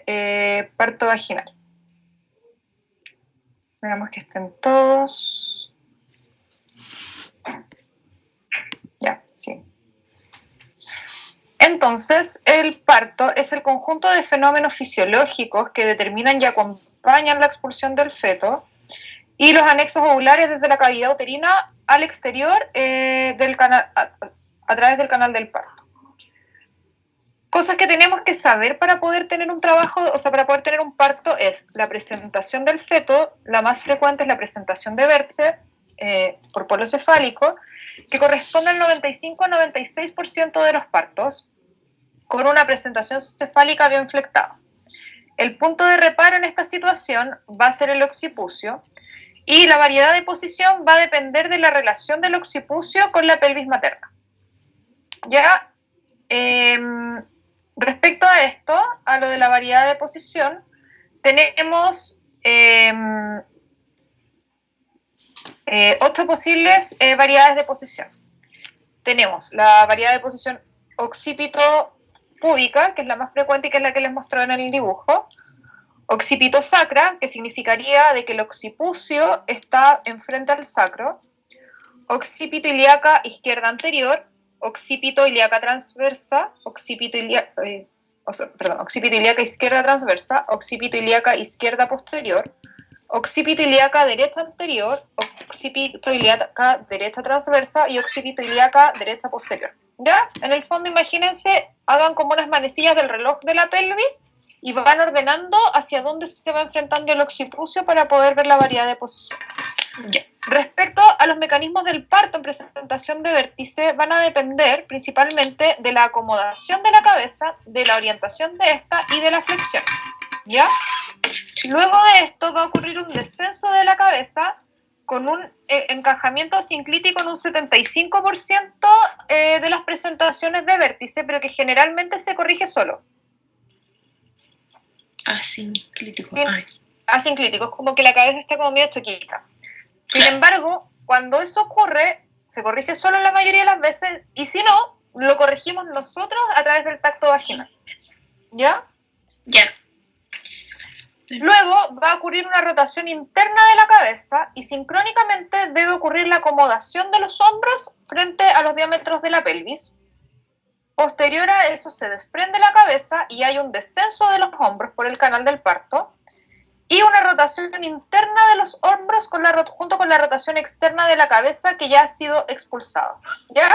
de parto vaginal. Veamos que estén todos. Ya, sí. Entonces, el parto es el conjunto de fenómenos fisiológicos que determinan y acompañan la expulsión del feto y los anexos ovulares desde la cavidad uterina al exterior del canal, a través del canal del parto. Cosas que tenemos que saber para poder tener un trabajo, o sea, para poder tener un parto es la presentación del feto. La más frecuente es la presentación de vértice por polo cefálico, que corresponde al 95-96% de los partos, con una presentación cefálica bien flectada. El punto de reparo en esta situación va a ser el occipucio, y la variedad de posición va a depender de la relación del occipucio con la pelvis materna. Ya, respecto a esto, a lo de la variedad de posición, tenemos 8 posibles variedades de posición. Tenemos la variedad de posición occipito-púbica, que es la más frecuente y que es la que les mostré en el dibujo. Occipito-sacra, que significaría de que el occipucio está enfrente al sacro. Occipito-ilíaca izquierda anterior. Occipito-ilíaca transversa. Occipito-ilíaca izquierda transversa. Occipito-ilíaca izquierda posterior. Occipito-ilíaca derecha anterior. Occipito-ilíaca derecha transversa. Y occipito-ilíaca derecha posterior. ¿Ya? En el fondo, imagínense, hagan como unas manecillas del reloj de la pelvis y van ordenando hacia dónde se va enfrentando el occipucio para poder ver la variedad de posición. Yeah. Respecto a los mecanismos del parto en presentación de vértice, van a depender principalmente de la acomodación de la cabeza, de la orientación de esta y de la flexión. ¿Ya? Luego de esto va a ocurrir un descenso de la cabeza con un encajamiento sinclítico en un 75% de las presentaciones de vértice, pero que generalmente se corrige solo. Asinclítico. Asinclítico, es como que la cabeza está como medio chiquita. Sin embargo, cuando eso ocurre, se corrige solo la mayoría de las veces, y si no, lo corregimos nosotros a través del tacto vaginal. ¿Ya? Ya. Luego va a ocurrir una rotación interna de la cabeza y sincrónicamente debe ocurrir la acomodación de los hombros frente a los diámetros de la pelvis. Posterior a eso se desprende la cabeza y hay un descenso de los hombros por el canal del parto y una rotación interna de los hombros junto con la rotación externa de la cabeza que ya ha sido expulsada. ¿Ya?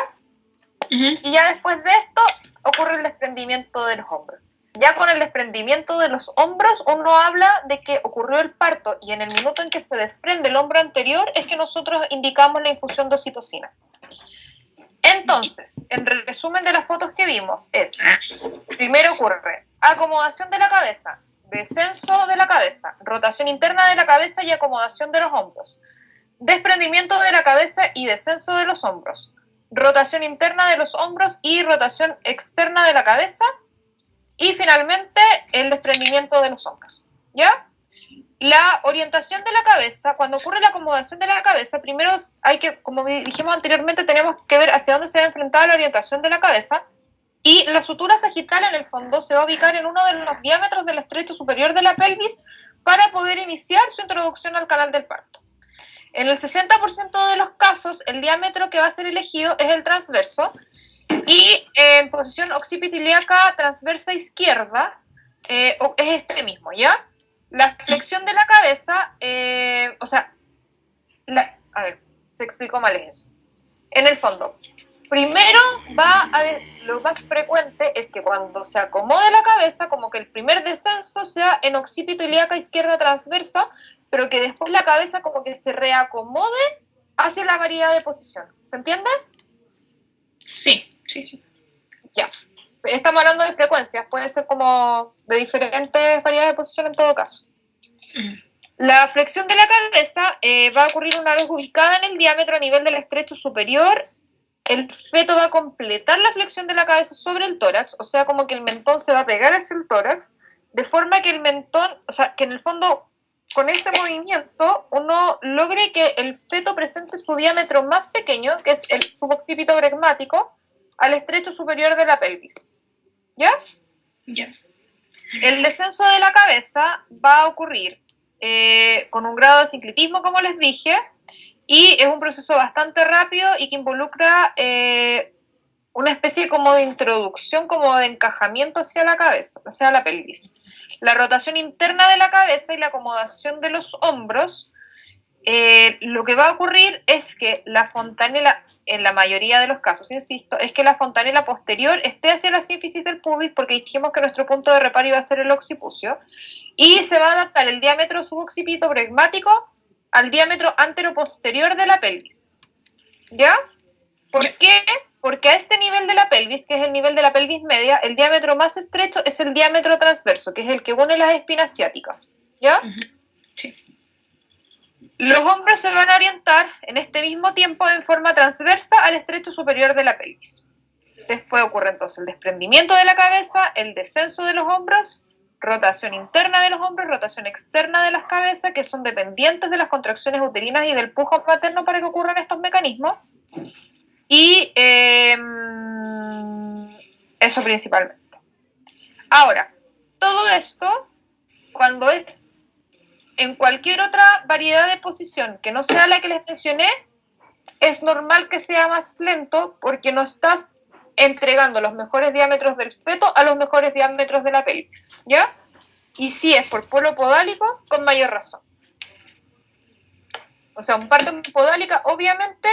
Uh-huh. Y ya después de esto ocurre el desprendimiento de los hombros. Ya con el desprendimiento de los hombros uno habla de que ocurrió el parto y en el minuto en que se desprende el hombro anterior es que nosotros indicamos la infusión de oxitocina. Entonces, en resumen de las fotos que vimos es, primero ocurre acomodación de la cabeza, descenso de la cabeza, rotación interna de la cabeza y acomodación de los hombros, desprendimiento de la cabeza y descenso de los hombros, rotación interna de los hombros y rotación externa de la cabeza, y finalmente el desprendimiento de los hombros. ¿Ya? La orientación de la cabeza, cuando ocurre la acomodación de la cabeza, primero hay que, como dijimos anteriormente, tenemos que ver hacia dónde se va a enfrentar la orientación de la cabeza, y la sutura sagital en el fondo se va a ubicar en uno de los diámetros del estrecho superior de la pelvis para poder iniciar su introducción al canal del parto. En el 60% de los casos, el diámetro que va a ser elegido es el transverso, y en posición occipito-ilíaca transversa izquierda es este mismo, ¿ya? La flexión de la cabeza, a ver, se explicó mal eso. En el fondo, primero lo más frecuente es que cuando se acomode la cabeza, como que el primer descenso sea en occipito-ilíaca izquierda transversa, pero que después la cabeza como que se reacomode hacia la variedad de posición. ¿Se entiende? Sí. Ya. Estamos hablando de frecuencias, puede ser como de diferentes variedades de posición en todo caso. La flexión de la cabeza va a ocurrir una vez ubicada en el diámetro a nivel del estrecho superior. El feto va a completar la flexión de la cabeza sobre el tórax, o sea, como que el mentón se va a pegar hacia el tórax, de forma que el mentón, o sea, que en el fondo, con este movimiento, uno logre que el feto presente su diámetro más pequeño, que es el suboccipito bregmático, al estrecho superior de la pelvis. ¿Ya? Ya. El descenso de la cabeza va a ocurrir con un grado de sinclitismo, como les dije, y es un proceso bastante rápido y que involucra una especie como de introducción, como de encajamiento hacia la cabeza, hacia la pelvis. La rotación interna de la cabeza y la acomodación de los hombros, lo que va a ocurrir es que la fontanela, en la mayoría de los casos, insisto, es que la fontanela posterior esté hacia la sínfisis del pubis, porque dijimos que nuestro punto de reparo iba a ser el occipucio, y se va a adaptar el diámetro suboccipito pregmático al diámetro anteroposterior de la pelvis. ¿Ya? ¿Por qué? Porque a este nivel de la pelvis, que es el nivel de la pelvis media, el diámetro más estrecho es el diámetro transverso, que es el que une las espinas ciáticas. ¿Ya? Sí. Los hombros se van a orientar en este mismo tiempo en forma transversa al estrecho superior de la pelvis. Después ocurre entonces el desprendimiento de la cabeza, el descenso de los hombros, rotación interna de los hombros, rotación externa de las cabezas, que son dependientes de las contracciones uterinas y del pujo materno para que ocurran estos mecanismos. Y eso principalmente. Ahora, todo esto, cuando es en cualquier otra variedad de posición que no sea la que les mencioné, es normal que sea más lento porque no estás entregando los mejores diámetros del feto a los mejores diámetros de la pelvis, ¿ya? Y si es por polo podálico, con mayor razón. O sea, un parto en podálica, obviamente,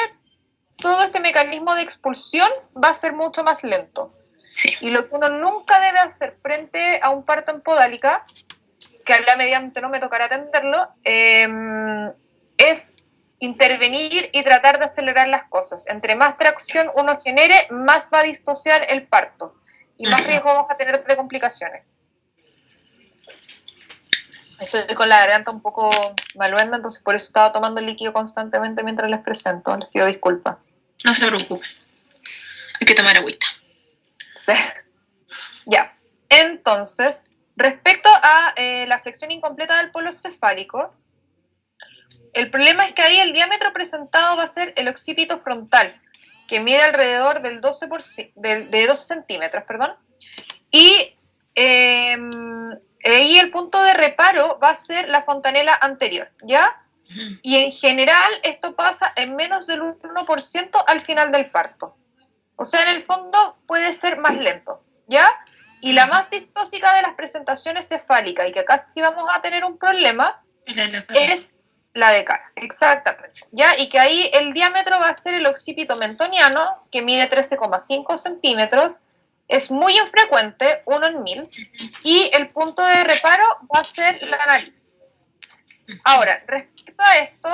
todo este mecanismo de expulsión va a ser mucho más lento. Sí. Y lo que uno nunca debe hacer frente a un parto en podálica, que a la mediante no me tocará atenderlo, es intervenir y tratar de acelerar las cosas. Entre más tracción uno genere, más va a disociar el parto y más riesgo vamos a tener de complicaciones. Estoy con la garganta un poco maluenda, entonces por eso estaba tomando el líquido constantemente mientras les presento. Les pido disculpas. No se preocupe. Hay que tomar agüita. Sí. Ya. Entonces, respecto a la flexión incompleta del polo cefálico, el problema es que ahí el diámetro presentado va a ser el occipito frontal, que mide alrededor del 12 centímetros, perdón, y ahí el punto de reparo va a ser la fontanela anterior, ¿ya? Y en general esto pasa en menos del 1% al final del parto. O sea, en el fondo puede ser más lento, ¿ya? Y la más distóxica de las presentaciones cefálicas, y que acá sí vamos a tener un problema, es la de cara, exactamente, ¿ya? Y que ahí el diámetro va a ser el occipito mentoniano, que mide 13,5 centímetros, es muy infrecuente, 1 en 1000, y el punto de reparo va a ser la nariz. Ahora, respecto a esto,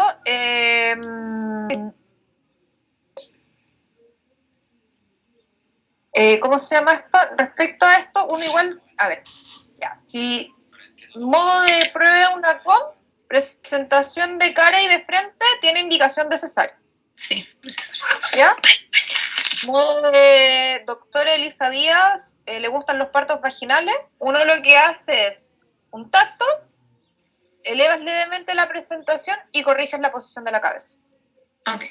¿cómo se llama esto? Respecto a esto, uno igual, a ver, ya, si modo de prueba una COM, presentación de cara y de frente, tiene indicación de cesárea. Sí. ¿Ya? Modo de doctora Elisa Díaz, le gustan los partos vaginales. Uno lo que hace es un tacto, elevas levemente la presentación y corriges la posición de la cabeza. Okay.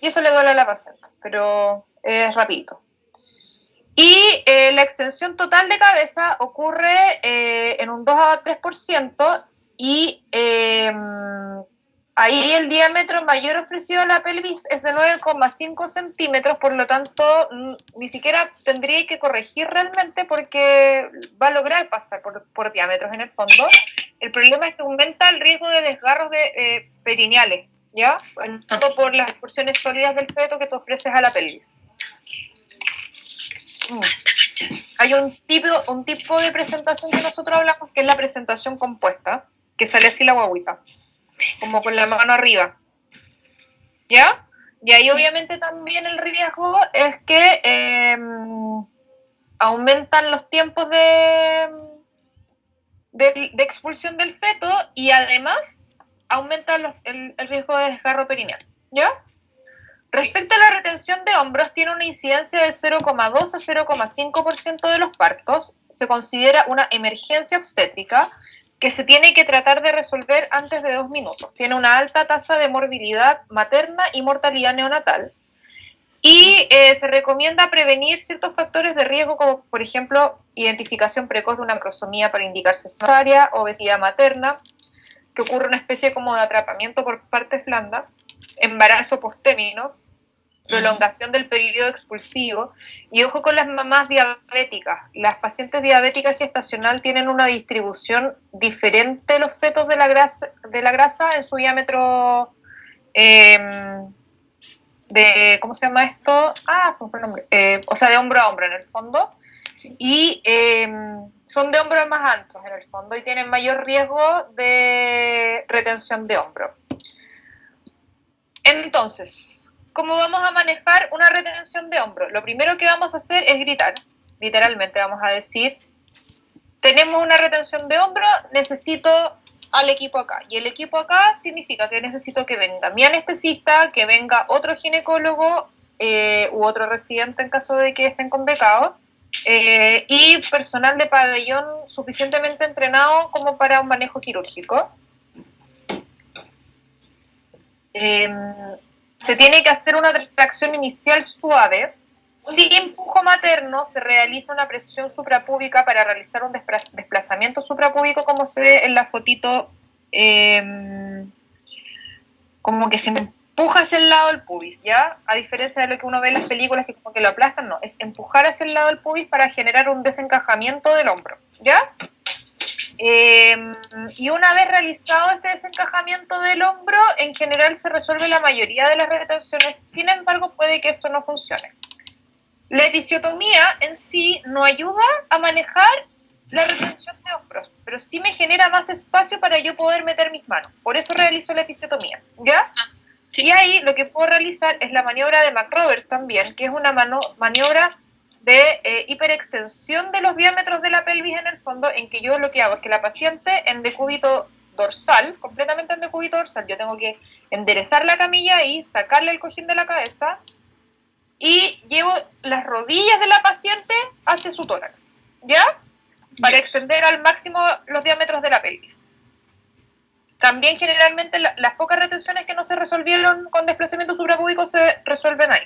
Y eso le duele a la paciente, pero es rapidito. Y la extensión total de cabeza ocurre en un 2 a 3%, y ahí el diámetro mayor ofrecido a la pelvis es de 9,5 centímetros, por lo tanto ni siquiera tendría que corregir realmente porque va a lograr pasar por diámetros en el fondo. El problema es que aumenta el riesgo de desgarros perineales, ¿ya? Por las porciones sólidas del feto que te ofreces a la pelvis. Hay un tipo de presentación que nosotros hablamos, que es la presentación compuesta, que sale así la guaguita, como con la mano arriba, ¿ya? Y ahí obviamente también el riesgo es que aumentan los tiempos de expulsión del feto, y además aumenta el riesgo de desgarro perineal, ¿ya? Respecto a la retención de hombros, tiene una incidencia de 0,2 a 0,5% de los partos. Se considera una emergencia obstétrica que se tiene que tratar de resolver antes de 2 minutos. Tiene una alta tasa de morbilidad materna y mortalidad neonatal. Y se recomienda prevenir ciertos factores de riesgo, como por ejemplo, identificación precoz de una macrosomía para indicar cesárea, obesidad materna, que ocurre una especie como de atrapamiento por partes blandas, embarazo posttérmino, prolongación del periodo expulsivo, y ojo con las mamás diabéticas. Las pacientes diabéticas gestacional tienen una distribución diferente de los fetos de la grasa en su diámetro de, ¿cómo se llama esto? Se me fue el nombre. O sea, de hombro a hombro en el fondo, y son de hombros más altos en el fondo y tienen mayor riesgo de retención de hombro. Entonces, ¿cómo vamos a manejar una retención de hombro? Lo primero que vamos a hacer es gritar. Literalmente vamos a decir, tenemos una retención de hombro, necesito al equipo acá. Y el equipo acá significa que necesito que venga mi anestesista, que venga otro ginecólogo u otro residente en caso de que estén convocados, y personal de pabellón suficientemente entrenado como para un manejo quirúrgico. Se tiene que hacer una tracción inicial suave. Si empujo materno, se realiza una presión suprapúbica para realizar un desplazamiento suprapúbico, como se ve en la fotito, como que se empuja hacia el lado del pubis, ¿ya? A diferencia de lo que uno ve en las películas que como que lo aplastan, no, es empujar hacia el lado del pubis para generar un desencajamiento del hombro, ¿ya? Y una vez realizado este desencajamiento del hombro, en general se resuelve la mayoría de las retenciones. Sin embargo, puede que esto no funcione. La episiotomía en sí no ayuda a manejar la retención de hombros, pero sí me genera más espacio para yo poder meter mis manos. Por eso realizo la episiotomía, ¿ya? Sí. Y ahí lo que puedo realizar es la maniobra de McRoberts también, que es una maniobra de hiperextensión de los diámetros de la pelvis en el fondo, en que yo lo que hago es que la paciente en decúbito dorsal, completamente en decúbito dorsal, yo tengo que enderezar la camilla y sacarle el cojín de la cabeza y llevo las rodillas de la paciente hacia su tórax, ¿ya? Para extender al máximo los diámetros de la pelvis. También generalmente las pocas retenciones que no se resolvieron con desplazamiento suprapúbico se resuelven ahí.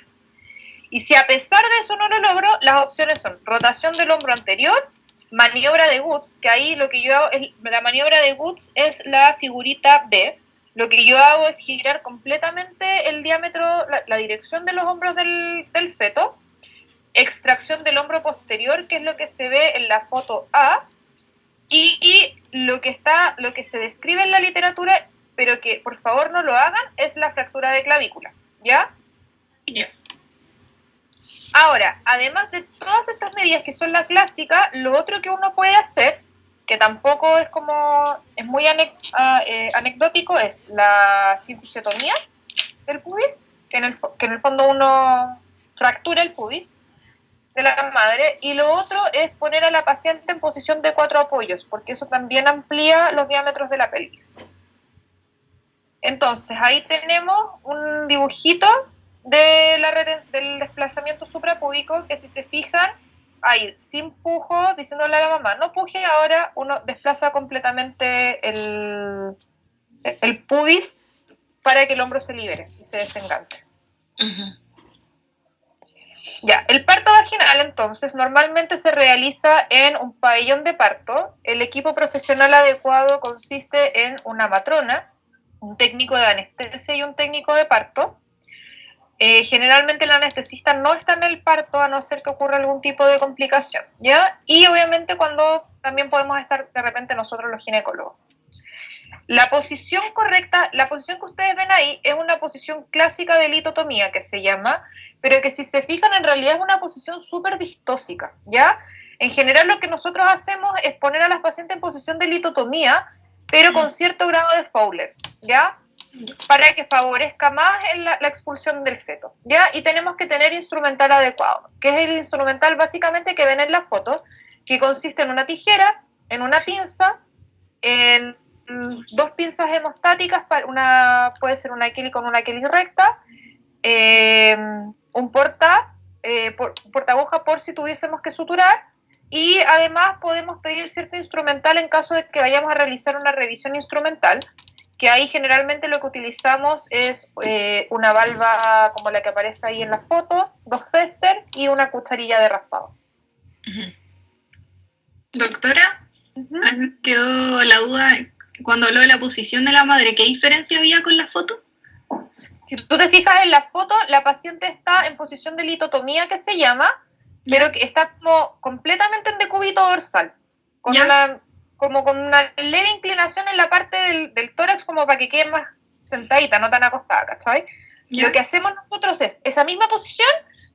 Y si a pesar de eso no lo logro, las opciones son rotación del hombro anterior, maniobra de Woods, que ahí lo que yo hago, la maniobra de Woods es la figurita B. Lo que yo hago es girar completamente el diámetro, la dirección de los hombros del feto, extracción del hombro posterior, que es lo que se ve en la foto A, y lo que se describe en la literatura, pero que por favor no lo hagan, es la fractura de clavícula, ¿ya? Ya. Ahora, además de todas estas medidas que son la clásica, lo otro que uno puede hacer, que tampoco es muy anecdótico, es la sifisiotomía del pubis, que en el fondo uno fractura el pubis de la madre, y lo otro es poner a la paciente en posición de 4 apoyos, porque eso también amplía los diámetros de la pelvis. Entonces, ahí tenemos un dibujito del desplazamiento suprapúbico, que si se fijan, ahí, sin pujo, diciéndole a la mamá, no puje, ahora uno desplaza completamente el pubis para que el hombro se libere y se desenganche. Uh-huh. Ya, el parto vaginal entonces normalmente se realiza en un pabellón de parto. El equipo profesional adecuado consiste en una matrona, un técnico de anestesia y un técnico de parto. Generalmente el anestesista no está en el parto a no ser que ocurra algún tipo de complicación, ¿ya? Y obviamente cuando también podemos estar de repente nosotros los ginecólogos. La posición correcta, la posición que ustedes ven ahí es una posición clásica de litotomía que se llama, pero que si se fijan en realidad es una posición súper distósica, ¿ya? En general lo que nosotros hacemos es poner a las pacientes en posición de litotomía, pero con cierto grado de Fowler, ¿ya? Para que favorezca más la expulsión del feto, ¿ya? Y tenemos que tener instrumental adecuado, que es el instrumental básicamente que ven en la foto, que consiste en una tijera, en una pinza, en 2 pinzas hemostáticas, puede ser una Kelly con una Kelly recta, un portaguja por si tuviésemos que suturar, y además podemos pedir cierto instrumental en caso de que vayamos a realizar una revisión instrumental, que ahí generalmente lo que utilizamos es una valva como la que aparece ahí en la foto, 2 Fester y una cucharilla de raspado. Doctora, me quedó la duda cuando habló de la posición de la madre, ¿qué diferencia había con la foto? Si tú te fijas en la foto, la paciente está en posición de litotomía, que se llama, pero que está como completamente en decúbito dorsal, con una leve inclinación en la parte del tórax como para que quede más sentadita, no tan acostada, ¿cachai? Lo que hacemos nosotros es esa misma posición,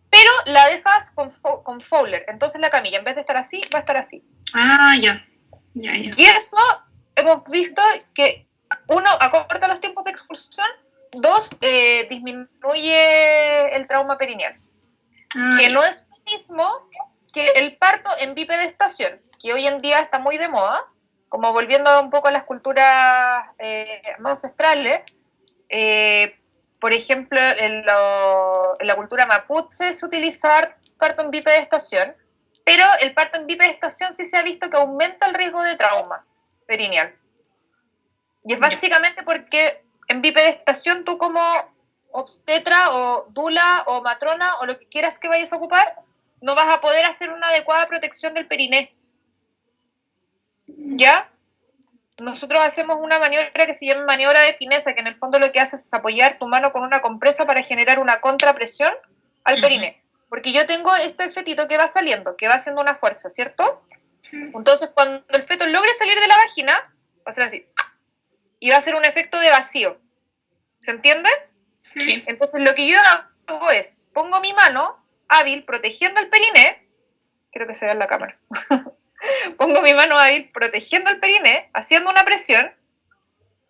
pero la dejas con Fowler. Entonces la camilla, en vez de estar así, va a estar así. Ah, ya. Y eso hemos visto que, 1, acorta los tiempos de expulsión, 2, disminuye el trauma perineal. Que no es lo mismo que el parto en bipedestación, que hoy en día está muy de moda, como volviendo un poco a las culturas más ancestrales. Por ejemplo, en la cultura mapuche se utiliza parto en bipedestación, pero el parto en bipedestación sí se ha visto que aumenta el riesgo de trauma perineal. Y es básicamente porque en bipedestación tú como obstetra o dula o matrona o lo que quieras que vayas a ocupar, no vas a poder hacer una adecuada protección del periné. ¿Ya? Nosotros hacemos una maniobra que se llama maniobra de fineza, que en el fondo lo que hace es apoyar tu mano con una compresa para generar una contrapresión al periné. Porque yo tengo este fetito que va saliendo, que va haciendo una fuerza, ¿cierto? Entonces, cuando el feto logre salir de la vagina, va a ser así. Y va a ser un efecto de vacío. ¿Se entiende? Sí. Entonces, lo que yo hago es, pongo mi mano hábil protegiendo el periné, creo que se ve en la cámara, pongo mi mano hábil protegiendo el periné, haciendo una presión,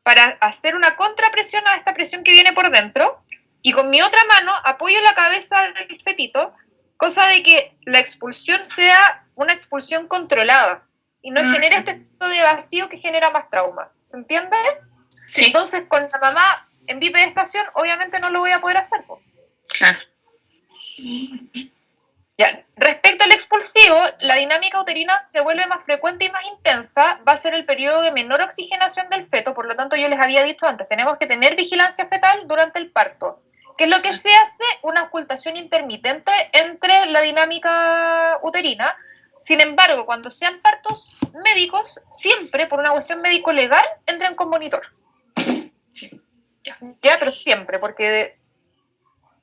para hacer una contrapresión a esta presión que viene por dentro, y con mi otra mano apoyo la cabeza del fetito, cosa de que la expulsión sea una expulsión controlada, y no genere este efecto de vacío que genera más trauma. ¿Se entiende? Sí. Entonces, con la mamá en bipedestación, obviamente no lo voy a poder hacer. Claro. Ya. Respecto al expulsivo, la dinámica uterina se vuelve más frecuente y más intensa, va a ser el periodo de menor oxigenación del feto, por lo tanto yo les había dicho antes, tenemos que tener vigilancia fetal durante el parto. ¿Qué es lo que se hace? Una ocultación intermitente entre la dinámica uterina. Sin embargo, cuando sean partos médicos, siempre, por una cuestión médico-legal, entren con monitor. Sí. Ya, pero siempre, porque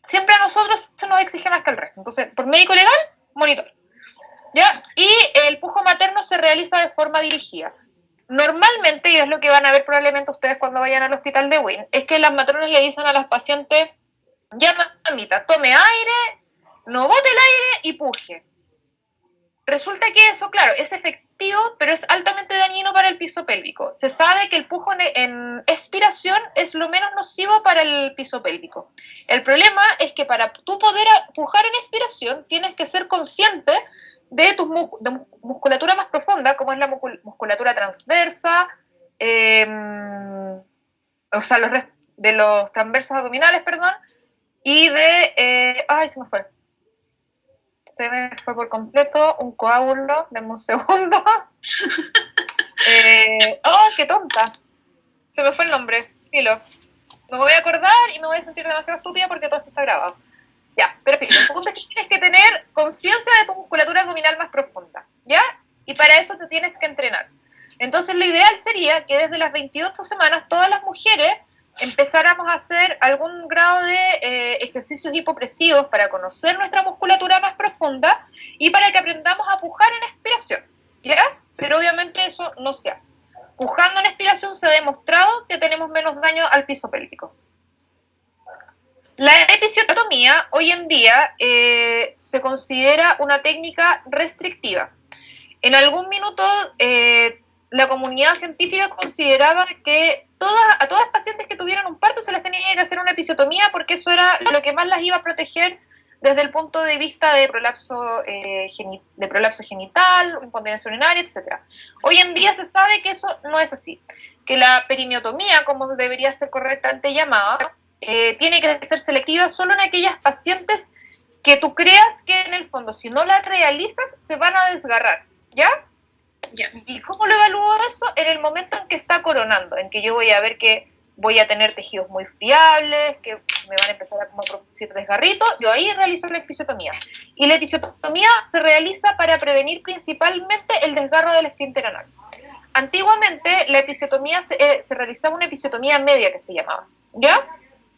siempre a nosotros se nos exige más que al resto. Entonces, por médico legal, monitor. ¿Ya? Y el pujo materno se realiza de forma dirigida. Normalmente, y es lo que van a ver probablemente ustedes cuando vayan al hospital de Wynn, es que las matronas le dicen a las pacientes, ya mamita, tome aire, no bote el aire y puje. Resulta que eso, claro, es efectivo, pero es altamente dañino para el piso pélvico. Se sabe que el pujo en expiración es lo menos nocivo para el piso pélvico. El problema es que para tú poder pujar en expiración tienes que ser consciente de tu musculatura más profunda, como es la musculatura transversa, o sea, de los transversos abdominales, perdón, y de... se me fue por completo un coágulo, denme un segundo. ¡Qué tonta! Se me fue el nombre, filo. Me voy a acordar y me voy a sentir demasiado estúpida porque todo esto está grabado. Ya, pero filo, el punto es que tienes que tener conciencia de tu musculatura abdominal más profunda, ¿ya? Y para eso te tienes que entrenar. Entonces lo ideal sería que desde las 28 semanas todas las mujeres empezáramos a hacer algún grado de ejercicios hipopresivos para conocer nuestra musculatura más profunda y para que aprendamos a pujar en expiración, ¿ya? Pero obviamente eso no se hace. Pujando en expiración se ha demostrado que tenemos menos daño al piso pélvico. La episiotomía hoy en día se considera una técnica restrictiva. En algún minuto la comunidad científica consideraba que a todas las pacientes que tuvieran un parto se les tenía que hacer una episiotomía porque eso era lo que más las iba a proteger desde el punto de vista de prolapso genital, incontinencia urinaria, etc. Hoy en día se sabe que eso no es así, que la perineotomía, como debería ser correctamente llamada, tiene que ser selectiva solo en aquellas pacientes que tú creas que en el fondo, si no la realizas, se van a desgarrar, ¿ya? ¿Y cómo lo evalúo eso? En el momento en que está coronando, en que yo voy a ver que voy a tener tejidos muy friables, que me van a empezar a como producir desgarrito, yo ahí realizo la episiotomía. Y la episiotomía se realiza para prevenir principalmente el desgarro del esfínter anal. Antiguamente la episiotomía se realizaba una episiotomía media que se llamaba, ¿ya?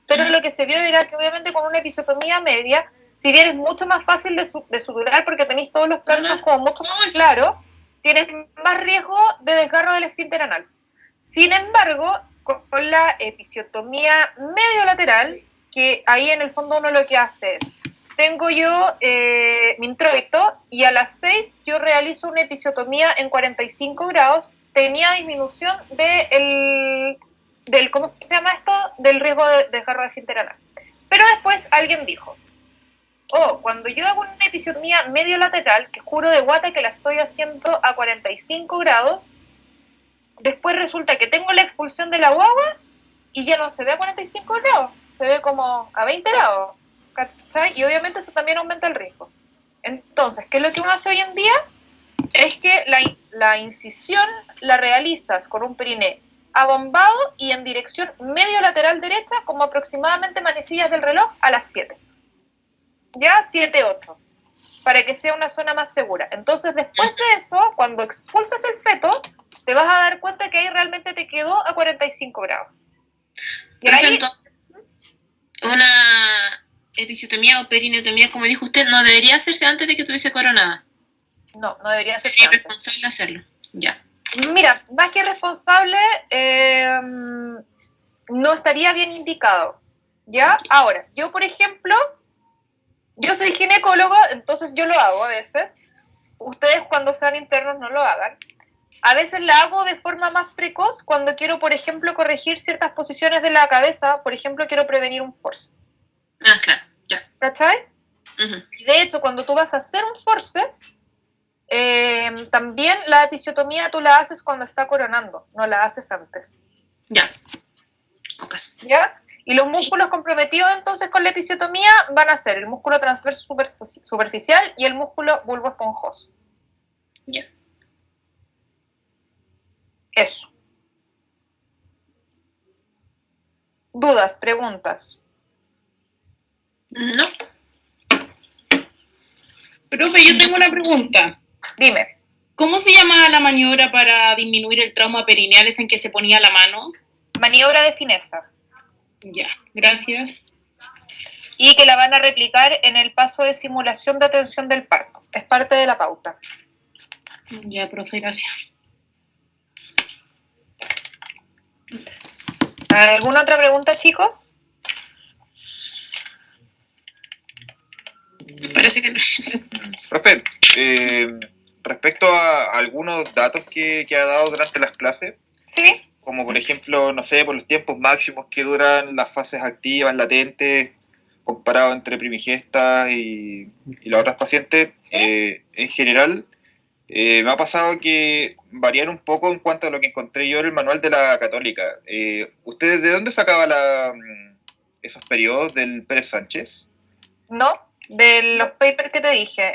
Pero lo que se vio era que obviamente con una episiotomía media, si bien es mucho más fácil de suturar porque tenéis todos los planos como mucho más claros, tienes más riesgo de desgarro del esfínter anal. Sin embargo, con la episiotomía medio lateral, que ahí en el fondo uno lo que hace es, tengo yo mi introito y a las 6 yo realizo una episiotomía en 45 grados, tenía disminución del ¿cómo se llama esto? Del riesgo de desgarro de esfínter anal. Pero después alguien dijo, cuando yo hago una episiotomía medio lateral, que juro de guata que la estoy haciendo a 45 grados, después resulta que tengo la expulsión de la guagua y ya no se ve a 45 grados, se ve como a 20 grados, ¿cachai? Y obviamente eso también aumenta el riesgo. Entonces, ¿qué es lo que uno hace hoy en día? Es que la incisión la realizas con un periné abombado y en dirección medio lateral derecha, como aproximadamente manecillas del reloj, a las 7. Ya 7, 8, para que sea una zona más segura. Entonces, después de eso, cuando expulsas el feto, te vas a dar cuenta que ahí realmente te quedó a 45 grados. Por ejemplo, una episiotomía o perineotomía, como dijo usted, no debería hacerse antes de que estuviese coronada. No debería hacerse antes. antes. Es responsable hacerlo, ya. Mira, más que responsable, no estaría bien indicado, ¿ya? Ahora, yo por ejemplo, yo soy ginecólogo, entonces yo lo hago a veces. Ustedes cuando sean internos no lo hagan. A veces la hago de forma más precoz cuando quiero, por ejemplo, corregir ciertas posiciones de la cabeza. Por ejemplo, quiero prevenir un force. Claro, ya. ¿Cachai? Y de hecho, cuando tú vas a hacer un force, también la episiotomía tú la haces cuando está coronando, no la haces antes. Ya. Okay. ¿Ya? Y los músculos comprometidos entonces con la episiotomía van a ser el músculo transverso superficial y el músculo bulbo esponjoso. Ya. Eso. ¿Dudas? ¿Preguntas? No. Profe, yo tengo una pregunta. Dime. ¿Cómo se llama la maniobra para disminuir el trauma perineal, esa en que se ponía la mano? Maniobra de fineza. Ya, gracias. Y que la van a replicar en el paso de simulación de atención del parto. Es parte de la pauta. Ya, profe, gracias. ¿Alguna otra pregunta, chicos? Parece que no. Profe, respecto a algunos datos que ha dado durante las clases, Sí. como por ejemplo, no sé, por los tiempos máximos que duran las fases activas, latentes, comparado entre primigestas y las otras pacientes, ¿Sí? en general, me ha pasado que varían un poco en cuanto a lo que encontré yo en el manual de la Católica. ¿Ustedes de dónde sacaba esos periodos del Pérez Sánchez? No, de los papers que te dije.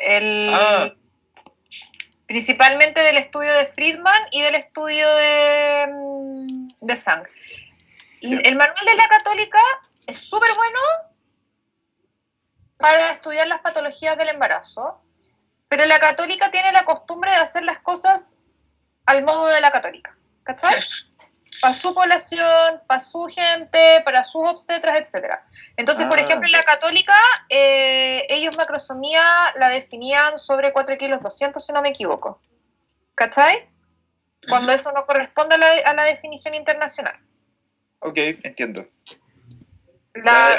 Principalmente del estudio de Friedman y del estudio de Sang. El manual de la Católica es súper bueno para estudiar las patologías del embarazo, pero la Católica tiene la costumbre de hacer las cosas al modo de la Católica, ¿cachai? Para su población, para su gente, para sus obstetras, etc. Entonces, por ejemplo, en la Católica, ellos macrosomía la definían sobre 4 kilos 200, si no me equivoco. ¿Cachai? Cuando eso no corresponde a la definición internacional. Ok, entiendo. La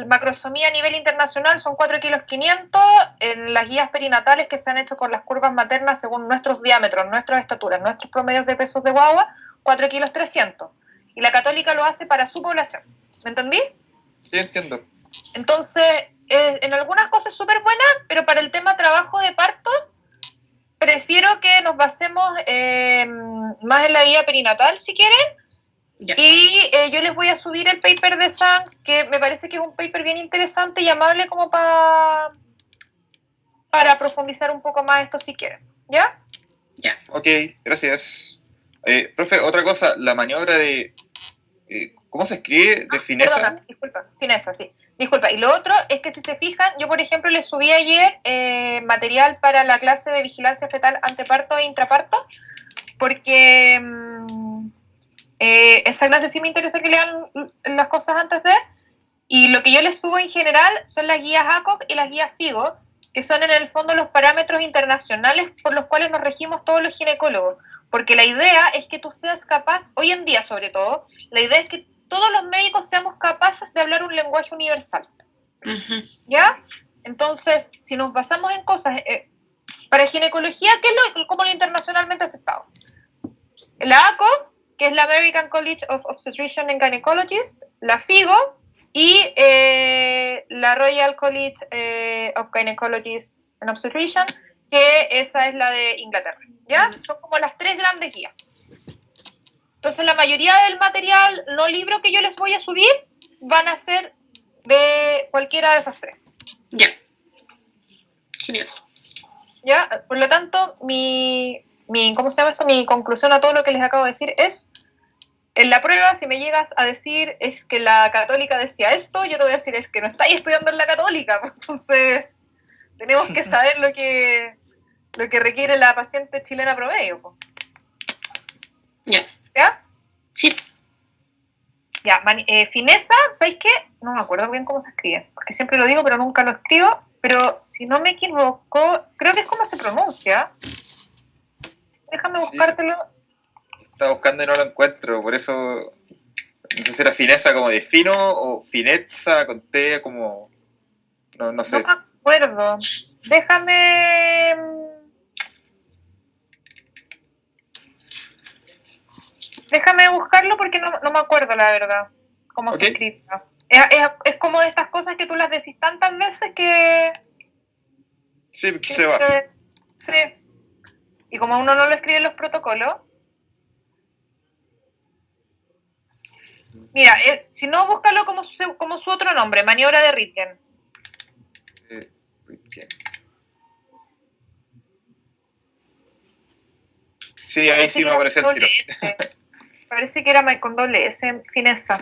macrosomía a nivel internacional son 4 kilos 500 en las guías perinatales que se han hecho con las curvas maternas según nuestros diámetros, nuestras estaturas, nuestros promedios de pesos de guagua, 4 kilos 300. Y la Católica lo hace para su población. ¿Me entendí? Sí, entiendo. Entonces, en algunas cosas es súper buena, pero para el tema trabajo de parto, prefiero que nos basemos más en la guía perinatal, si quieren. Ya. Y yo les voy a subir el paper de Sang, que me parece que es un paper bien interesante y amable como para profundizar un poco más esto si quieren. ¿Ya? Ya. Ok, gracias. Profe, otra cosa, la maniobra de ¿Cómo se escribe? ¿De fineza? Perdona, disculpa, fineza, sí. Disculpa. Y lo otro es que si se fijan, yo por ejemplo les subí ayer material para la clase de vigilancia fetal anteparto e intraparto, porque esa clase sí me interesa que lean las cosas antes de, y lo que yo les subo en general son las guías ACOG y las guías FIGO, que son en el fondo los parámetros internacionales por los cuales nos regimos todos los ginecólogos, porque la idea es que tú seas capaz, hoy en día sobre todo, la idea es que todos los médicos seamos capaces de hablar un lenguaje universal, ¿ya? Entonces, si nos basamos en cosas, para ginecología, ¿qué es como lo internacionalmente aceptado? La ACOG, que es la American College of Obstetricians and Gynecologists, la FIGO, y la Royal College of Gynecologists and Obstetricians, que esa es la de Inglaterra, ¿ya? Son como las 3 grandes guías. Entonces la mayoría del material no libro que yo les voy a subir van a ser de cualquiera de esas 3. Ya. Genial. ¿Ya? Por lo tanto, ¿cómo se llama esto? Mi conclusión a todo lo que les acabo de decir es: en la prueba, si me llegas a decir es que la católica decía esto, yo te voy a decir es que no estáis estudiando en la católica. Entonces, tenemos que saber lo que requiere la paciente chilena promedio. Ya. ¿Ya? Sí. Ya, fineza, ¿sabéis qué? No me acuerdo bien cómo se escribe, porque siempre lo digo, pero nunca lo escribo. Pero si no me equivoco, creo que es como se pronuncia. Déjame buscártelo. Estaba buscando y no lo encuentro, por eso no sé si era fineza como de fino o fineza con T como no sé. No me acuerdo. Déjame buscarlo porque no me acuerdo la verdad cómo se escribe. Es como de estas cosas que tú las decís tantas veces que sí, que se va. Sí. Y como uno no lo escribe en los protocolos. Mira, si no, búscalo como su otro nombre, maniobra de Ritgen. Sí, ahí sí me aparece el tiro. Parece que era con doble S, fineza.